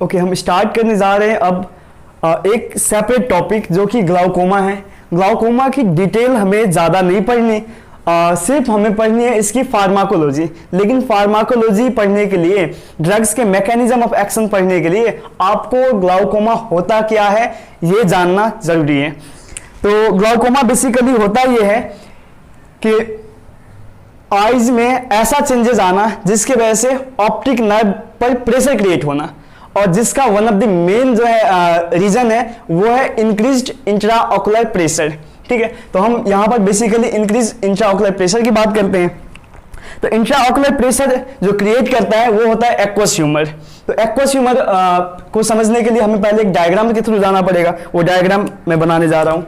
Okay, हम start करने जा रहे हैं अब एक सेपरेट टॉपिक जो कि ग्लाउकोमा है। ग्लाउकोमा की डिटेल हमें ज़्यादा नहीं पढ़नी, सिर्फ हमें पढ़नी है इसकी फार्माकोलॉजी। लेकिन फार्माकोलॉजी पढ़ने के लिए, ड्रग्स के मैकेनिज्म ऑफ एक्शन पढ़ने के लिए आपको ग्लाउकोमा होता क्या है ये जानना जरूरी है। तो ग्लाउकोमा बेसिकली होता ये है कि आईज में ऐसा चेंजेस आना जिसके वजह से ऑप्टिक नर्व पर प्रेशर क्रिएट होना, और जिसका वन ऑफ द मेन जो है रीजन है वो है इंक्रीज्ड इंट्राऑकुलर प्रेशर। ठीक है, तो हम यहां पर बेसिकली इंक्रीज इंट्राऑकुलर प्रेशर की बात करते हैं। तो इंट्राऑकुलर प्रेशर जो क्रिएट करता है वो होता है एक्वस ह्यूमर। तो एक्वस ह्यूमर को समझने के लिए हमें पहले एक डायग्राम के थ्रू जाना पड़ेगा। वो डायग्राम मैं बनाने जा रहा हूं।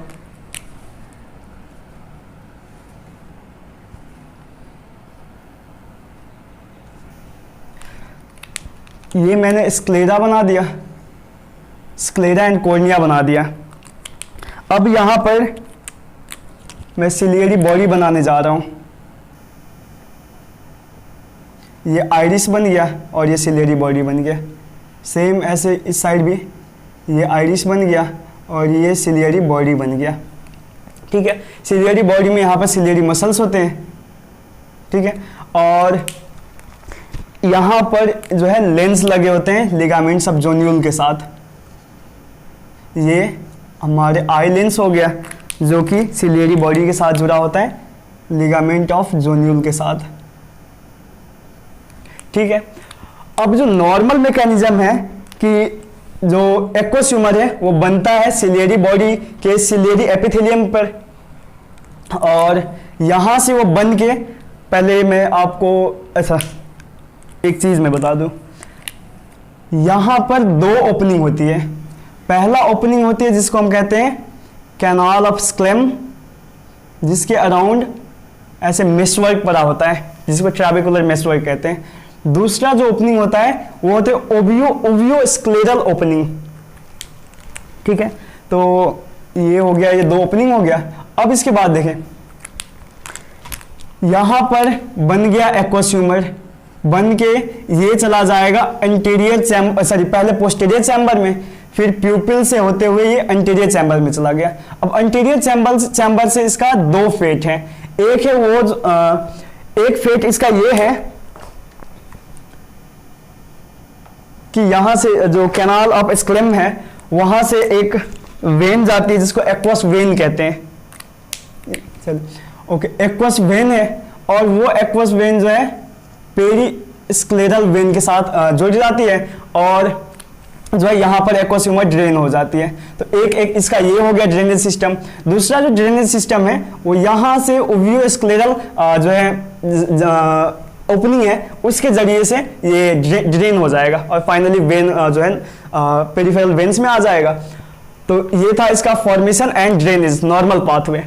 ये मैंने स्क्लेरा बना दिया, स्क्लेरा एंड कॉर्निया बना दिया। अब यहां पर मैं सिलियरी बॉडी बनाने जा रहा हूं। ये आइरिस बन गया और ये सिलियरी बॉडी बन गया। सेम ऐसे इस साइड भी ये आइरिस बन गया और ये सिलियरी बॉडी बन गया। ठीक है, सिलियरी बॉडी में यहाँ पर सिलियरी मसल्स होते हैं। ठीक है, और यहाँ पर जो है लेंस लगे होते हैं लिगामेंट सब जोन्यूल के साथ। ये हमारे आई लेंस हो गया जो कि सिलियरी बॉडी के साथ जुड़ा होता है लिगामेंट ऑफ जोन्यूल के साथ। ठीक है, अब जो नॉर्मल मैकेनिज्म है कि जो एक्वस ह्यूमर है वो बनता है सिलियरी बॉडी के सिलियरी एपिथेलियम पर, और यहां से वो बन के, पहले मैं आपको ऐसा एक चीज मैं बता दूं, यहां पर दो ओपनिंग होती है। पहला ओपनिंग होती है जिसको हम कहते हैं कैनाल ऑफ स्क्लेम, जिसके अराउंड ऐसे मेशवर्क पड़ा होता है जिसको ट्रैबेकुलर मेशवर्क कहते हैं। दूसरा जो ओपनिंग होता है वो होते है ओवियो स्क्लेरल ओपनिंग। ठीक है, तो ये हो गया, ये दो ओपनिंग हो गया। अब इसके बाद देखें, यहां पर बन गया एक्वस ह्यूमर, बन के ये चला जाएगा एंटीरियर चैम्बर, सॉरी पहले पोस्टीरियर चैम्बर में, फिर प्यूपिल से होते हुए ये एंटीरियर चैम्बर में चला गया। अब एंटीरियर चैम्बर से इसका दो फेट है। एक है वो एक फेट इसका ये है कि यहां से जो कैनाल ऑफ स्क्लेम है वहां से एक वेन जाती है जिसको एक्वस वेन कहते हैं। चलो ओके, एक्वस वेन है, और वो एक्वस वेन जो है पेरी स्क्लेरल वेन के साथ जुड़ जाती है, और जो है यहाँ पर एक्वस ह्यूमर ड्रेन हो जाती है। तो एक इसका ये हो गया ड्रेनेज सिस्टम। दूसरा जो ड्रेनेज सिस्टम है वो यहाँ से ओवियो स्क्लेरल जो है ओपनिंग है उसके जरिए से ये ड्रेन हो जाएगा, और फाइनली वेन जो है पेरिफेरल वेन्स में आ जाएगा। तो ये था इसका formation and drainage normal pathway.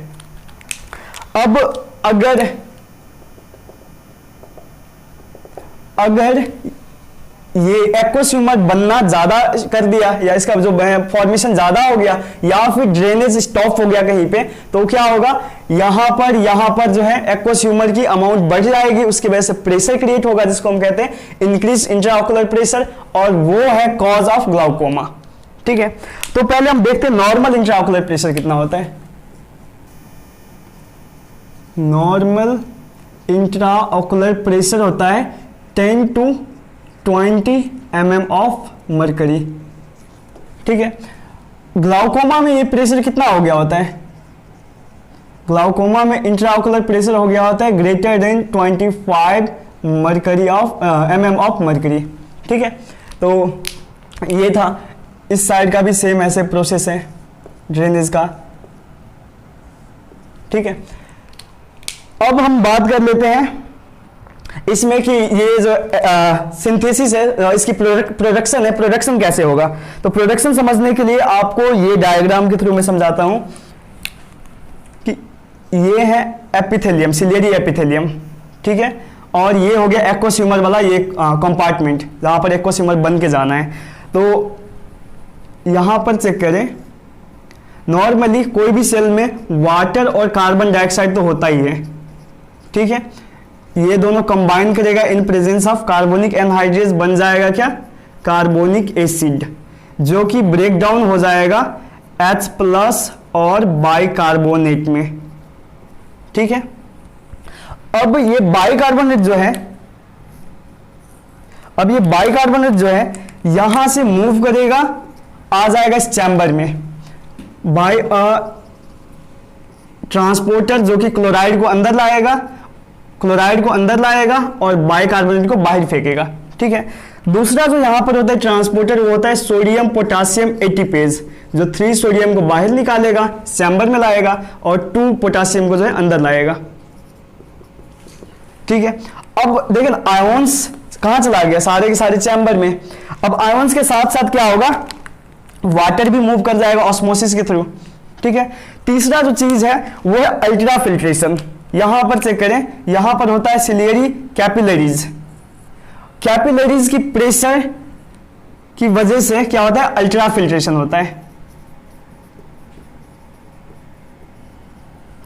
अब अगर ये एक्वस ह्यूमर बनना ज्यादा कर दिया, या इसका जो फॉर्मेशन ज्यादा हो गया, या फिर ड्रेनेज स्टॉप हो गया कहीं पे, तो क्या होगा, यहां पर जो है एक्वस ह्यूमर की अमाउंट बढ़ जाएगी, उसकी वजह से प्रेशर क्रिएट होगा जिसको हम कहते हैं इंक्रीज इंट्राऑकुलर प्रेशर, और वो है कॉज ऑफ ग्लाउकोमा। ठीक है, तो पहले हम देखते हैं नॉर्मल इंट्राऑकुलर प्रेशर कितना होता है। नॉर्मल इंट्राऑकुलर प्रेशर होता है 10 to 20 mm ऑफ मरकरी। ठीक है, ग्लाउकोमा में ये प्रेशर कितना हो गया होता है, ग्लाउकोमा में इंट्राऑकुलर प्रेशर हो गया होता है greater than 25 mercury of mm of mercury. ठीक है, तो ये था। इस साइड का भी सेम ऐसे प्रोसेस है ड्रेनेज का। ठीक है, अब हम बात कर लेते हैं इसमें कि ये जो सिंथेसिस है, इसकी प्रोडक्शन है, प्रोडक्शन कैसे होगा। तो प्रोडक्शन समझने के लिए आपको ये डायग्राम के थ्रू मैं समझाता हूं कि ये है एपिथेलियम, सिलियरी एपिथेलियम। ठीक है, और ये हो गया एक्वस ह्यूमर वाला ये कंपार्टमेंट जहां पर एक्वस ह्यूमर बन के जाना है। तो यहां पर चेक करें, नॉर्मली कोई भी सेल में वाटर और कार्बन डाइऑक्साइड तो होता ही है। ठीक है, ये दोनों कंबाइन करेगा in presence of carbonic anhydrase, बन जाएगा क्या, कार्बोनिक एसिड, जो कि ब्रेक डाउन हो जाएगा H+ और बाइकार्बोनेट में। ठीक है, अब ये बाइकार्बोनेट जो है यहां से मूव करेगा, आ जाएगा इस चैम्बर में बाय ट्रांसपोर्टर, जो कि क्लोराइड को अंदर लाएगा और बाइकार्बोनेट को बाहर फेंकेगा। ठीक है, दूसरा जो यहां पर होता है ट्रांसपोर्टर, वो होता है सोडियम पोटासियम एटीपेज, जो 3 सोडियम को बाहर निकालेगा, चैम्बर में लाएगा और 2 पोटासियम को जो है अंदर लाएगा। ठीक है, अब देखिए आयोन्स कहां चला गया, सारे के सारे चैम्बर में। अब आयोन्स के साथ साथ क्या होगा, वाटर भी मूव कर जाएगा ऑस्मोसिस के थ्रू। ठीक है, तीसरा जो चीज है वो है अल्ट्रा फिल्ट्रेशन। यहां पर चेक करें, यहां पर होता है सिलियरी कैपिलरीज। कैपिलरीज की प्रेशर की वजह से क्या होता है, अल्ट्रा फिल्ट्रेशन होता है।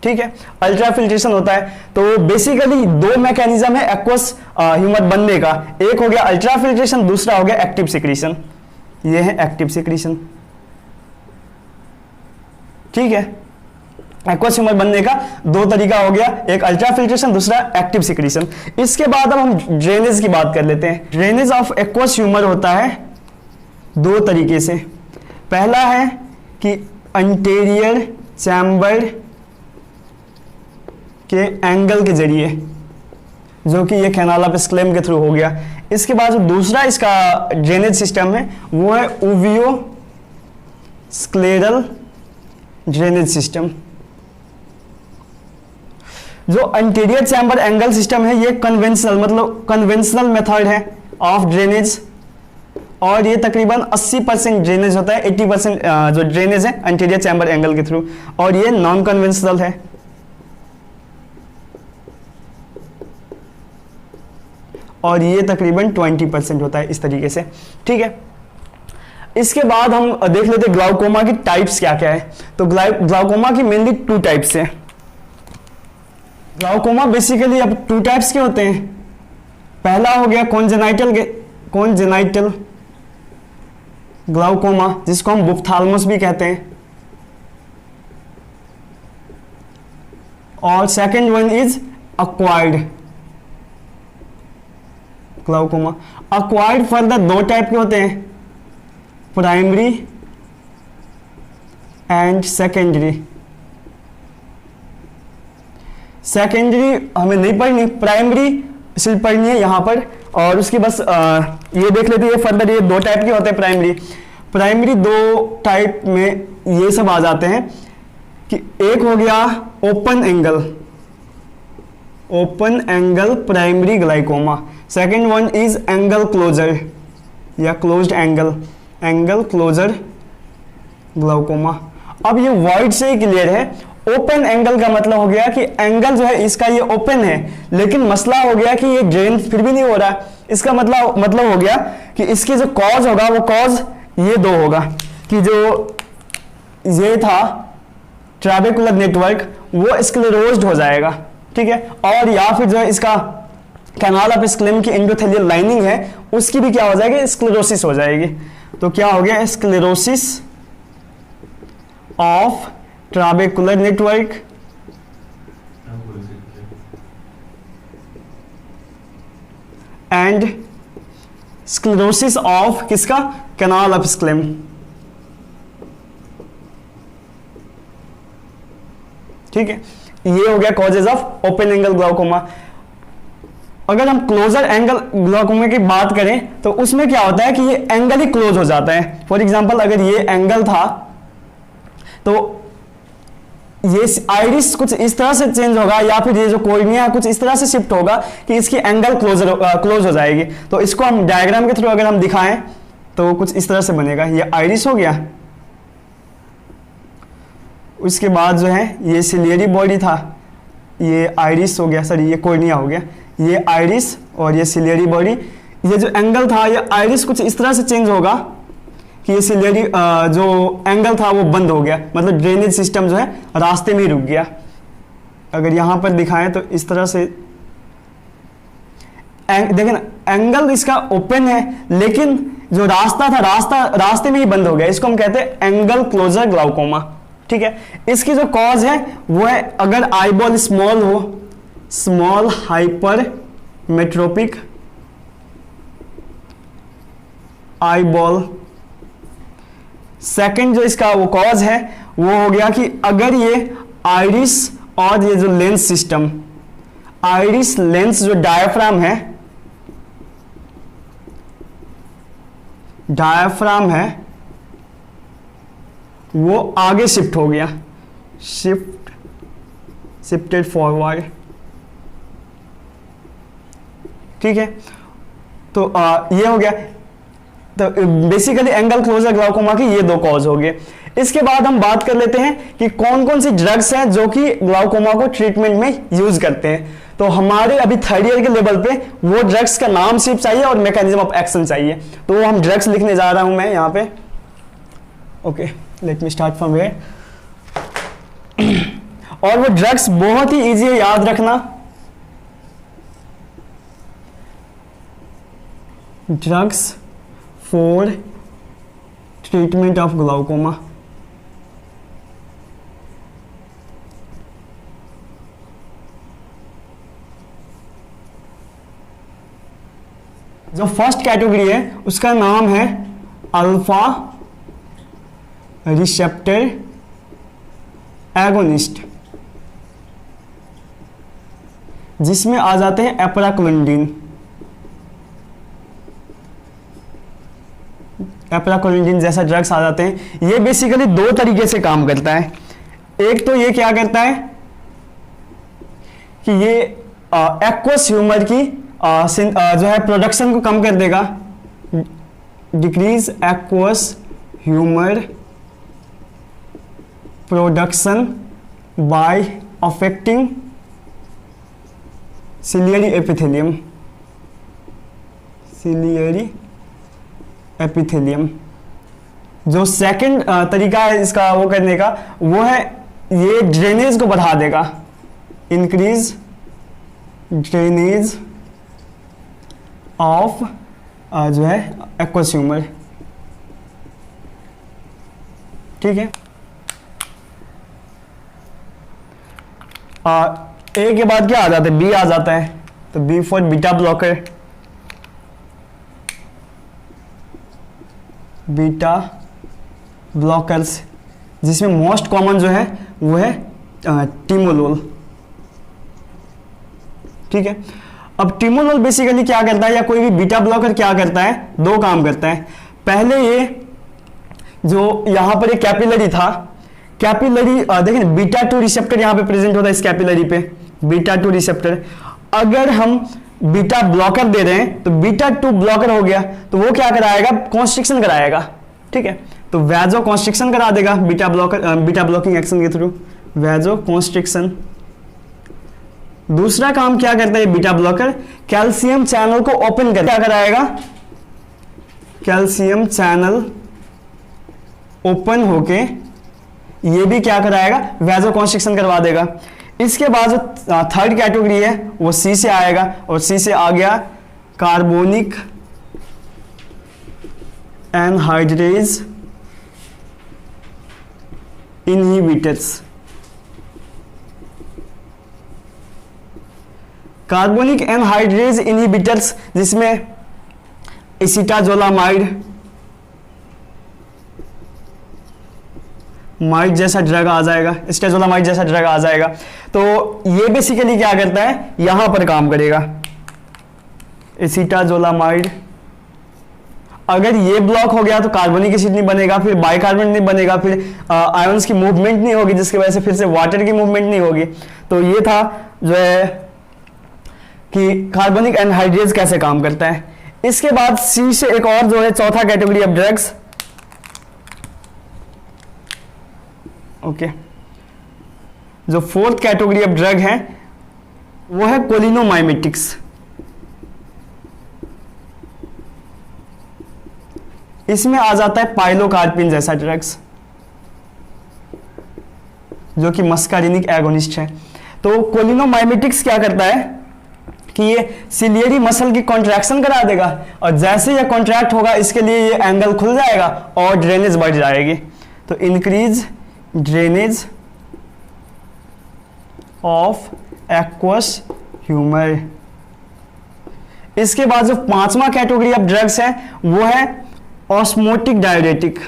ठीक है, अल्ट्रा फिल्ट्रेशन होता है। तो बेसिकली 2 मैकेनिज्म है एक्वस ह्यूमर बनने का, एक हो गया अल्ट्रा फिल्ट्रेशन, दूसरा हो गया एक्टिव सिक्रीशन। ये है एक्टिव सिक्रीशन। ठीक है, एक्वस ह्यूमर बनने का 2 तरीका हो गया, एक अल्ट्रा फिल्ट्रेशन, दूसरा एक्टिव सिक्रीशन। इसके बाद अब हम ड्रेनेज की बात कर लेते हैं। ड्रेनेज ऑफ एक्वस ह्यूमर होता है 2 तरीके से। पहला है कि अंटेरियर चैम्बर के एंगल के जरिए, जो कि ये कैनाल ऑफ स्क्लेम के थ्रू हो गया। इसके बाद जो दूसरा इसका ड्रेनेज सिस्टम है वो है उवियो स्क्लेरल ड्रेनेज सिस्टम। जो अंटीरियर चैम्बर एंगल सिस्टम है ये कन्वेंशनल मेथड है ऑफ ड्रेनेज, और ये तकरीबन 80% ड्रेनेज होता है, 80% जो ड्रेनेज है अंटीरियर चैम्बर एंगल के थ्रू, और ये नॉन कन्वेंशनल है। और ये तकरीबन 20% होता है इस तरीके से। ठीक है, इसके बाद हम देख लेते हैं ग्लाउकोमा की टाइप्स क्या क्या है। तो ग्लाउकोमा की मेनली 2 टाइप्स है। ग्लाउकोमा बेसिकली अब 2 टाइप्स के होते हैं। पहला हो गया कॉन्जेनाइटल ग्लाउकोमा, जिसको हम बुफ्थाल्मस भी कहते हैं, और second one is acquired glaucoma. Acquired further 2 type के होते हैं, प्राइमरी एंड सेकेंडरी। सेकेंडरी हमें नहीं पढ़नी, प्राइमरी सिर्फ पढ़नी है यहां पर, और उसकी बस ये देख लेते हैं फर्दर। ये 2 टाइप के होते हैं प्राइमरी 2 टाइप में ये सब आ जाते हैं कि एक हो गया open angle primary glaucoma, second one is angle closure या क्लोज्ड एंगल क्लोजर ग्लाउकोमा। अब ये वर्ड से ही क्लियर है, ओपन एंगल का मतलब हो गया कि एंगल जो है इसका ये ओपन है, लेकिन मसला हो गया कि ये ड्रेन फिर भी नहीं हो रहा। इसका मतलब हो गया कि इसकी जो कॉज होगा वो कॉज ये 2 होगा, कि जो ये था ट्राबेकुलर नेटवर्क वो स्क्लेरोज्ड हो जाएगा। ठीक है, और या फिर जो है इसका कैनाल ऑफ स्क्लेम की एंडोथेलियल लाइनिंग है उसकी भी क्या हो जाएगी, स्क्लेरोसिस हो जाएगी। तो क्या हो गया, sclerosis of trabecular network and sclerosis of किसका, कैनाल ऑफ स्क्लेम। ठीक है, ये हो गया causes of open angle glaucoma. अगर हम क्लोजर एंगल ग्लाउकोमा की बात करें तो उसमें क्या होता है कि ये एंगल ही क्लोज हो जाता है। फॉर एग्जांपल अगर ये एंगल था तो ये आइरिस कुछ इस तरह से चेंज होगा, या फिर ये जो कॉर्निया है कुछ इस तरह से शिफ्ट होगा कि इसकी एंगल क्लोज हो जाएगी। तो इसको हम डायग्राम के थ्रू अगर हम दिखाएं तो कुछ इस तरह से बनेगा। ये आइरिस हो गया, उसके बाद जो है ये सिलियरी बॉडी था, ये आइरिस हो गया, सॉरी ये कॉर्निया हो गया, ये आइरिस और ये सिलियरी बॉडी। ये जो एंगल था ये आइरिस कुछ इस तरह से चेंज होगा कि ये सिलियरी जो एंगल था वो बंद हो गया, मतलब ड्रेनेज सिस्टम जो है रास्ते में ही रुक गया। अगर यहां पर दिखाएं तो इस तरह से देखिए ना, एंगल इसका ओपन है लेकिन जो रास्ता था रास्ते में ही बंद हो गया, इसको हम कहते हैं एंगल क्लोजर ग्लाउकोमा। ठीक है, इसकी जो कॉज है वो है अगर आईबॉल स्मॉल हो, स्मॉल हाइपर मेट्रोपिक आईबॉल। सेकंड जो इसका वो कॉज है वो हो गया कि अगर ये आइरिस और ये जो लेंस सिस्टम, आइरिस लेंस जो डायफ्राम है वो आगे शिफ्ट हो गया, शिफ्टेड फॉरवर्ड। ठीक है, तो ये हो गया। तो बेसिकली एंगल क्लोजर ग्लाउकोमा के ये दो कॉज हो गए। इसके बाद हम बात कर लेते हैं कि कौन कौन सी ड्रग्स हैं जो कि ग्लाउकोमा को ट्रीटमेंट में यूज करते हैं। तो हमारे अभी थर्ड ईयर के लेवल पे वो ड्रग्स का नाम सिर्फ चाहिए और मैकेनिज्म ऑफ एक्शन चाहिए, तो वो हम ड्रग्स लिखने जा रहा हूं मैं यहाँ पे। Okay, let me start from here. और वो ड्रग्स बहुत ही इजी है याद रखना। Drugs for treatment of glaucoma. जो फर्स्ट कैटेगरी है उसका नाम है अल्फा रिसेप्टर एगोनिस्ट, जिसमें आ जाते हैं एप्राक्लोनिडिन। एप्राक्लोनिडिन जैसा ड्रग्स आ जाते हैं। ये बेसिकली दो तरीके से काम करता है। एक तो ये क्या करता है कि ये एक्वस ह्यूमर की जो है प्रोडक्शन को कम कर देगा, decrease aqueous humour production by affecting ciliary epithelium. Ciliary epithelium. जो सेकंड तरीका है इसका वो करने का वो है ये ड्रेनेज को बढ़ा देगा, इंक्रीज ड्रेनेज ऑफ जो है एक्वस ह्यूमर। ठीक है, ए के बाद क्या आ जाता है, बी आ जाता है। तो B for beta blocker. Beta blockers, जिसमें मोस्ट कॉमन जो है वो है टिमोलोल। ठीक है, अब टिमोलोल बेसिकली क्या करता है, या कोई भी बीटा ब्लॉकर क्या करता है, दो काम करता है। पहले ये जो यहां पर एक कैपिलरी था, कैपिलरी देखिए बीटा 2 रिसेप्टर यहां पे प्रेजेंट होता है इस कैपिलरी पे, बीटा 2 रिसेप्टर। अगर हम बीटा ब्लॉकर दे रहे हैं तो बीटा 2 ब्लॉकर हो गया, तो वो क्या कराएगा, कॉन्स्ट्रिक्शन कराएगा। ठीक है, तो वैजो कॉन्स्ट्रिक्शन करा देगा beta blocker, beta blocking action के थ्रू, वैजो कॉन्स्ट्रिक्शन। दूसरा काम क्या करता है बीटा ब्लॉकर, कैल्शियम चैनल को ओपन कर, क्या कराएगा, कैल्शियम चैनल ओपन होके ये भी क्या कराएगा, वैजो कॉन्स्ट्रिक्शन करवा देगा। इसके बाद जो थर्ड कैटेगरी है वो सी से आएगा, और सी से आ गया carbonic anhydrase inhibitors. Carbonic anhydrase inhibitors जिसमें एसिटाजोलामाइड माइड जैसा ड्रग आ जाएगा, एसिटाजोलामाइड जैसा ड्रग आ जाएगा। तो ये बेसिकली क्या करता है, यहां पर काम करेगा एसिटाजोलामाइड। अगर ये ब्लॉक हो गया तो कार्बोनिक एसिड नहीं बनेगा, फिर बाइकार्बोनेट नहीं बनेगा, फिर आयंस की मूवमेंट नहीं होगी, जिसकी वजह से फिर से वाटर की मूवमेंट नहीं होगी। तो ये था जो है कि कार्बोनिक एनहाइड्रेज कैसे काम करता है। इसके बाद सी से एक और जो है चौथा कैटेगरी ऑफ ड्रग्स, ओके, जो फोर्थ कैटेगरी ऑफ ड्रग है वो है कोलिनोमाइमेटिक्स। इसमें आ जाता है पाइलोकार्पिन जैसा ड्रग्स, जो कि मस्कारिनिक एगोनिस्ट है। तो कोलिनोमाइमेटिक्स क्या करता है कि ये सिलियरी मसल की कॉन्ट्रैक्शन करा देगा, और जैसे ये कॉन्ट्रैक्ट होगा इसके लिए ये एंगल खुल जाएगा और ड्रेनेज बढ़ जाएगी। तो increase drainage of aqueous humour. इसके बाद जो पांचवा कैटेगरी ऑफ ड्रग्स है वो है osmotic diuretic,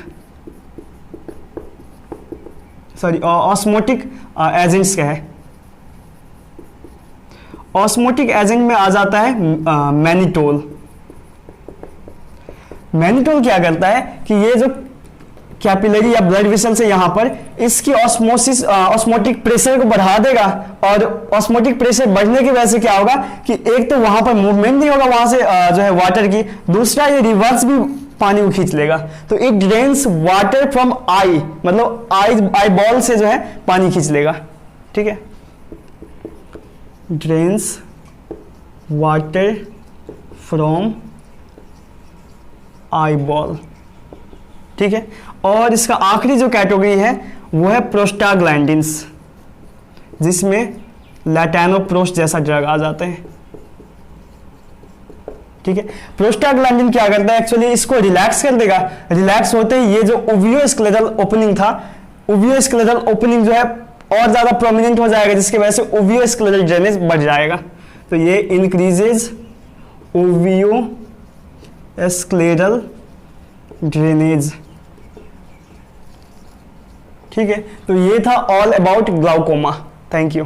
sorry osmotic agents का है। ऑस्मोटिक एजेंट में आ जाता है मैनिटोल। मैनिटोल क्या करता है कि ये जो कैपिलरी या ब्लड वेसल से यहां पर इसकी ऑस्मोसिस ऑस्मोटिक प्रेशर को बढ़ा देगा, और ऑस्मोटिक प्रेशर बढ़ने की वजह से क्या होगा कि एक तो वहां पर मूवमेंट नहीं होगा वहां से जो है वाटर की, दूसरा ये रिवर्स भी पानी को खींच लेगा। तो it drains water from I, मतलब आई बॉल से जो है पानी खींच लेगा। ठीक है, drains water from eye ball. ठीक है, और इसका आखिरी जो कैटेगरी है वो है प्रोस्टाग्लैंडिन्स, जिसमें लैटानोप्रोस्ट जैसा ड्रग आ जाते हैं। ठीक है, प्रोस्टाग्लैंडिन क्या करता है एक्चुअली इसको रिलैक्स कर देगा। रिलैक्स होते ही ये जो ओवियोस्क्लेरल ओपनिंग था, ओवियोस्क्लेरल ओपनिंग जो है और ज्यादा प्रोमिनेंट हो जाएगा, जिसकी वजह से ओवियोस्क्लेरल ड्रेनेज बढ़ जाएगा। तो ये इंक्रीजेज ओवियोस्क्लेरल ड्रेनेज। ठीक है, तो ये था all about glaucoma. Thank you.